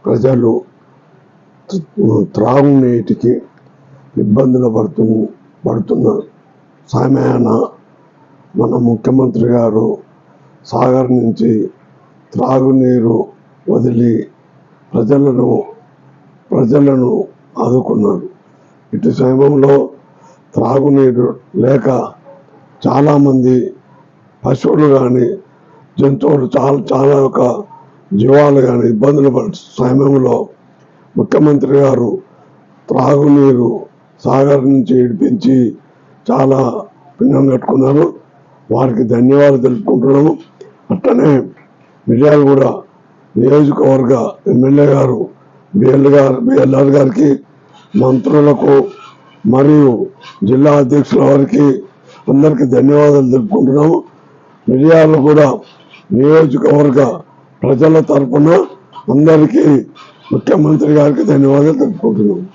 ప్రజలు త్రాగునీటికి ఇబ్బందులు పడుతున్న సమయాన మన ముఖ్యమంత్రి గారు సాగర్ నుంచి త్రాగునీరు వదిలి ప్రజలను ఆదుకున్నారు. ఇటు సమయంలో త్రాగునీరు లేక చాలామంది పశువులు కానీ జంతువులు చాలా యొక్క జీవాలు కానీ ఇబ్బందులు పడే సమయంలో ముఖ్యమంత్రి గారు త్రాగునీరు సాగర్ నుంచి ఇడిపించి చాలా పుణ్యం కట్టుకున్నారు. వారికి ధన్యవాదాలు తెలుపుకుంటున్నాము. అట్లనే మిర్యాలగూడ నియోజకవర్గ ఎమ్మెల్యే గారు బిఎల్ఆర్ గారికి, మంత్రులకు మరియు జిల్లా అధ్యక్షుల వారికి అందరికీ ధన్యవాదాలు తెలుపుకుంటున్నాము. మిర్యాలగూడ నియోజకవర్గ ప్రజల తరఫున అందరికీ ముఖ్యమంత్రి గారికి ధన్యవాదాలు తెలుపుకుంటున్నాము.